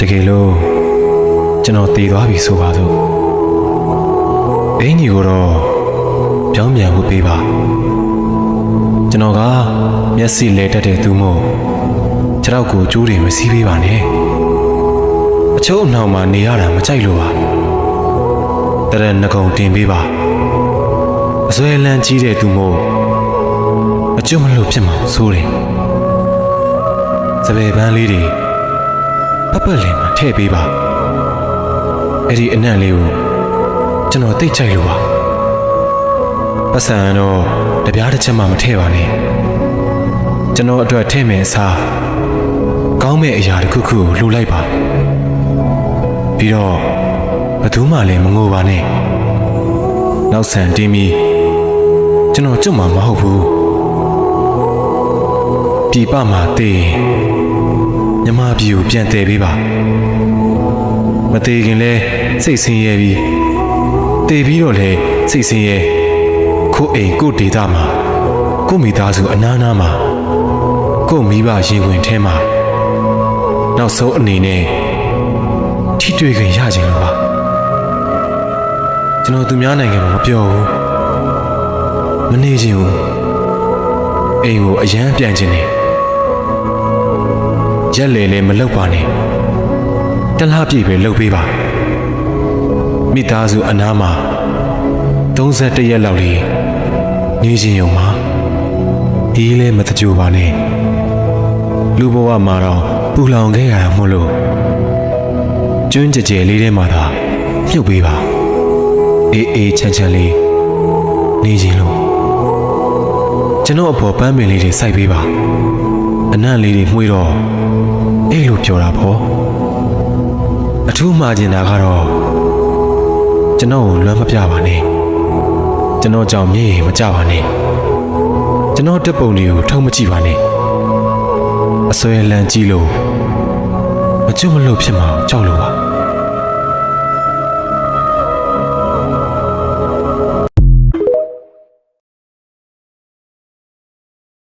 တကယ်လို့ကျွန်တော်တည်သွားပြီဆိုပါစို့အင်ကြီးကိုတော့ပြောင်းပြန်ဖို့ပေးပါကျွန်တော်ကမျက်စိလဲတက်တဲ့သူမို့ခြေထောက်ကိုကျိုးတွေမစီးပေးပါနဲ့အချို့အနှောင်မှာနေရတာမကြိုက်လို့ပါတရနှကုံတင်ပေးပါအစွဲလန်းကြီးတဲ့သူမို့အကျွတ်မလို့ဖြစ်မှာဆိုတယ်စပယ်ပန်းလေးတွေပတ်လည်မှာထည့်ပေးပါအဲ့ဒီအနံ့လေးကိုကျွန်တော်သိကြိုက်လို့ပါပတ်စံတော့တပြားတစ်ချက်မှမထည့်ပါနဲ့ကျွန်တော်အတွက်ထည့်မယ်အစားကောင်းမဲ့အရာတစ်ခုခုကိုလှူလိုက်ပါပြီးတော့ဘယ်သူမှလည်းမငိုပါနဲ့နောက်ဆန်တင်းပြီးကျွန်တော်ကြွမှာမဟုတ်ဘူးပြည်ပမှာတည်မြမပြည်ကိုပြန်တည်ပေးပါမတည်ခင်လဲစိတ်ဆင်းရဲပြီးတည်ပြီးတော့လဲစိတ်ဆင်းရဲကိုအိမ်ကိုဒေသမှာကိုမိသားစုအနားနားမှာကိုမိဘရင်ဝင်ထဲမှာနောက်ဆုံးအနေနဲ့ထိတွေ့ခင်ရခြင်းလို့ပါကျွန်တော်သူများနိုင်ငံမှာမပြောဘူးမနေခြင်းဘူးအိမ်ကိုအရန်ပြန်ခြင်းနဲ့ရက်လေလေမလောက်ပါနဲ့တလားပြည့်ပဲလှုပ်ပေးပါမိသားစုအနားမှာ31ရက်လောက်လေးနေခြင်းရုံမှာအေးလဲမတကြိုပါနဲ့လူဘဝမှာတော့ပူလောင်ခဲ့ရတာမို့လို့ကျွန်းကြဲလေးထဲမှာသာမြုပ်ပေးပါအေးအေးချမ်းချမ်းလေးနေခြင်းလို့ကျွန်တော်အဖော်ပန်းပင်လေးတွေစိုက်ပေးပါအနံ့လေးတွေမှုေးတော့အေးလို့ပြောတာပေါ့အထူးမှားကျင်တာကတော့ကျွန်တော်ကိုလွမ်းမပြပါနဲ့ကျွန်တော်ကြောင့်မြေမကြပါနဲ့ကျွန်တော်တက်ပုံတွေကိုထုံးမကြည့်ပါနဲ့အစွဲလန်းကြီးလို့မကျွတ်မလို့ဖြစ်မှာကြောက်လို့ပါ